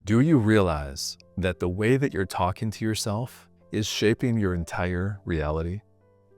Do you realize that the way that you're talking to yourself is shaping your entire reality?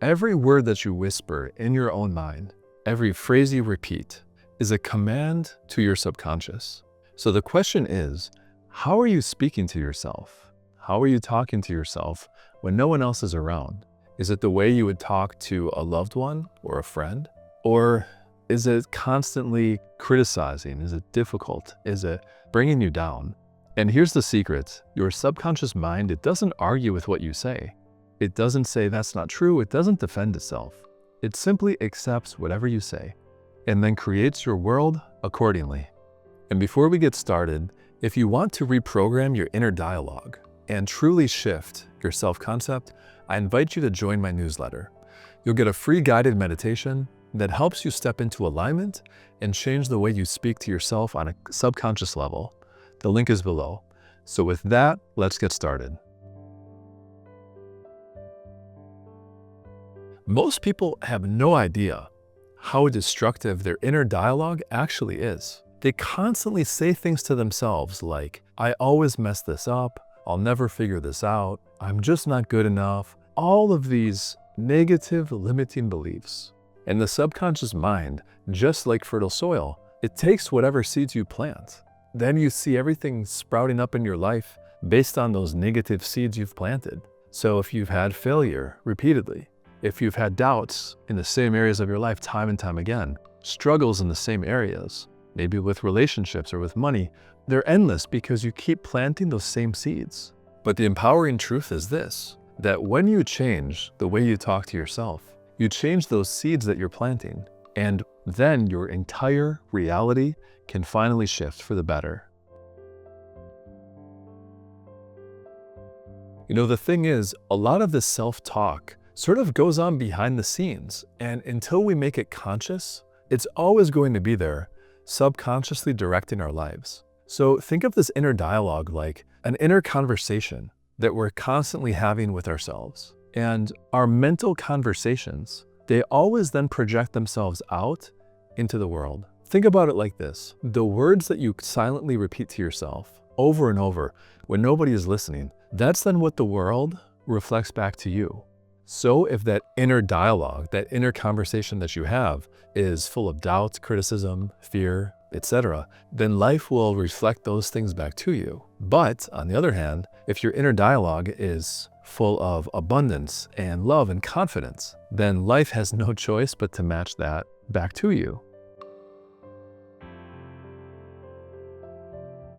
Every word that you whisper in your own mind, every phrase you repeat, is a command to your subconscious. So the question is, how are you speaking to yourself? How are you talking to yourself when no one else is around? Is it the way you would talk to a loved one or a friend? Or is it constantly criticizing? Is it difficult? Is it bringing you down? And here's the secret. Your subconscious mind, it doesn't argue with what you say. It doesn't say that's not true. It doesn't defend itself. It simply accepts whatever you say and then creates your world accordingly. And before we get started, if you want to reprogram your inner dialogue and truly shift your self-concept, I invite you to join my newsletter. You'll get a free guided meditation that helps you step into alignment and change the way you speak to yourself on a subconscious level. The link is below. So with that, let's get started. Most people have no idea how destructive their inner dialogue actually is. They constantly say things to themselves like, I always mess this up, I'll never figure this out, I'm just not good enough. All of these negative, limiting beliefs. And the subconscious mind, just like fertile soil, it takes whatever seeds you plant. Then you see everything sprouting up in your life based on those negative seeds you've planted. So if you've had failure repeatedly, if you've had doubts in the same areas of your life time and time again, struggles in the same areas, maybe with relationships or with money, they're endless because you keep planting those same seeds. But the empowering truth is this, that when you change the way you talk to yourself, you change those seeds that you're planting, and then your entire reality can finally shift for the better. You know, the thing is, a lot of this self-talk sort of goes on behind the scenes, and until we make it conscious, it's always going to be there, subconsciously directing our lives. So think of this inner dialogue like an inner conversation that we're constantly having with ourselves. And our mental conversations, they always then project themselves out into the world. Think about it like this. The words that you silently repeat to yourself over and over when nobody is listening, that's then what the world reflects back to you. So if that inner dialogue, that inner conversation that you have is full of doubt, criticism, fear, etc., then life will reflect those things back to you. But on the other hand, if your inner dialogue is full of abundance and love and confidence, then life has no choice but to match that back to you.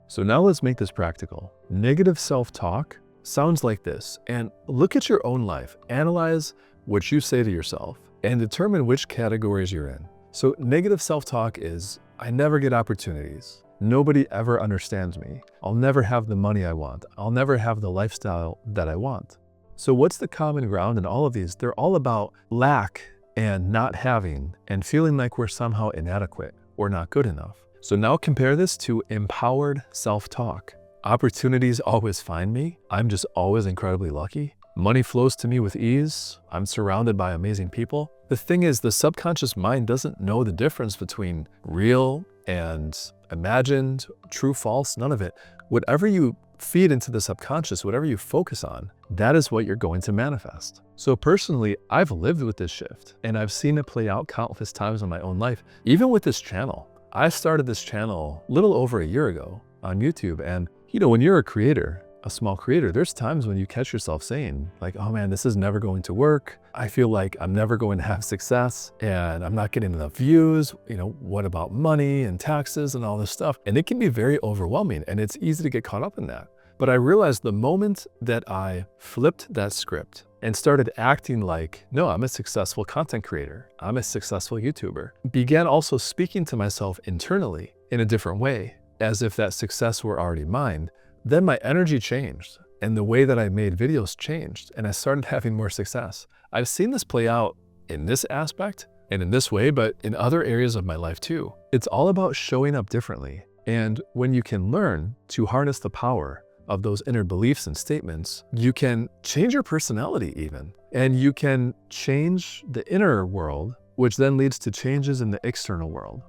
So now let's make this practical. Negative self-talk sounds like this, and look at your own life. Analyze what you say to yourself and determine which categories you're in. So negative self-talk is, I never get opportunities. Nobody ever understands me. I'll never have the money I want. I'll never have the lifestyle that I want. So what's the common ground in all of these? They're all about lack and not having and feeling like we're somehow inadequate or not good enough. So now compare this to empowered self-talk. Opportunities always find me. I'm just always incredibly lucky. Money flows to me with ease. I'm surrounded by amazing people. The thing is, the subconscious mind doesn't know the difference between real and imagined, true, false, none of it. Whatever you feed into the subconscious, whatever you focus on, that is what you're going to manifest. So personally, I've lived with this shift and I've seen it play out countless times in my own life. Even with this channel, I started this channel a little over a year ago on YouTube. And you know, when you're a creator, a small creator, there's times when you catch yourself saying like, oh man, this is never going to work. I feel like I'm never going to have success and I'm not getting enough views. You know, what about money and taxes and all this stuff? And it can be very overwhelming and it's easy to get caught up in that. But I realized the moment that I flipped that script and started acting like, no, I'm a successful content creator, I'm a successful YouTuber, began also speaking to myself internally in a different way, as if that success were already mine, then my energy changed and the way that I made videos changed and I started having more success. I've seen this play out in this aspect and in this way, but in other areas of my life too. It's all about showing up differently. And when you can learn to harness the power of those inner beliefs and statements, you can change your personality even, and you can change the inner world, which then leads to changes in the external world.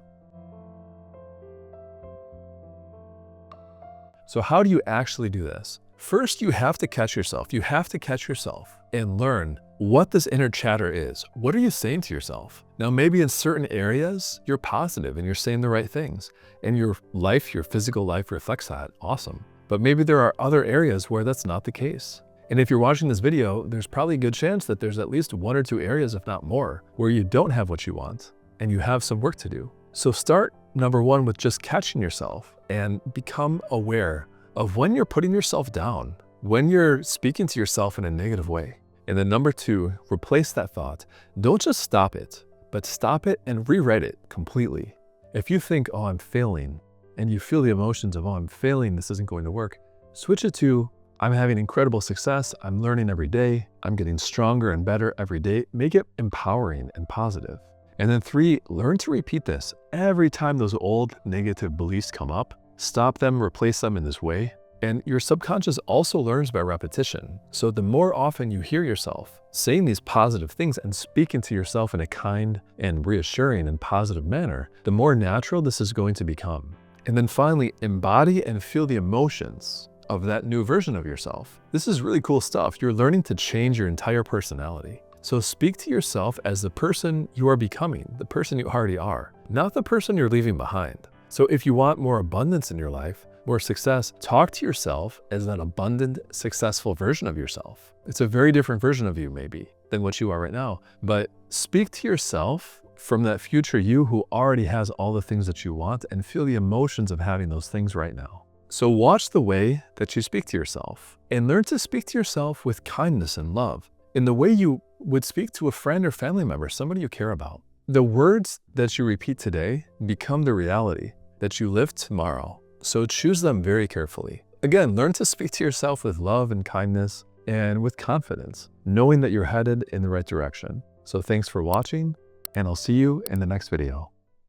So how do you actually do this? First, you have to catch yourself. You have to catch yourself and learn what this inner chatter is. What are you saying to yourself? Now, maybe in certain areas, you're positive and you're saying the right things, and your life, your physical life reflects that. Awesome. But maybe there are other areas where that's not the case. And if you're watching this video, there's probably a good chance that there's at least 1 or 2 areas, if not more, where you don't have what you want and you have some work to do. So start, number 1, with just catching yourself and become aware of when you're putting yourself down, when you're speaking to yourself in a negative way. And then number 2, replace that thought. Don't just stop it, but stop it and rewrite it completely. If you think, oh, I'm failing, and you feel the emotions of, oh, I'm failing, this isn't going to work, switch it to, I'm having incredible success, I'm learning every day, I'm getting stronger and better every day. Make it empowering and positive. And then 3, learn to repeat this. Every time those old negative beliefs come up, stop them, replace them in this way. And your subconscious also learns by repetition. So the more often you hear yourself saying these positive things and speaking to yourself in a kind and reassuring and positive manner, the more natural this is going to become. And then finally, embody and feel the emotions of that new version of yourself. This is really cool stuff. You're learning to change your entire personality. So speak to yourself as the person you are becoming, the person you already are, not the person you're leaving behind. So if you want more abundance in your life, more success, talk to yourself as an abundant, successful version of yourself. It's a very different version of you maybe than what you are right now, but speak to yourself from that future you who already has all the things that you want and feel the emotions of having those things right now. So watch the way that you speak to yourself and learn to speak to yourself with kindness and love in the way you would speak to a friend or family member, somebody you care about. The words that you repeat today become the reality that you live tomorrow. So choose them very carefully. Again, learn to speak to yourself with love and kindness and with confidence, knowing that you're headed in the right direction. So thanks for watching, and I'll see you in the next video.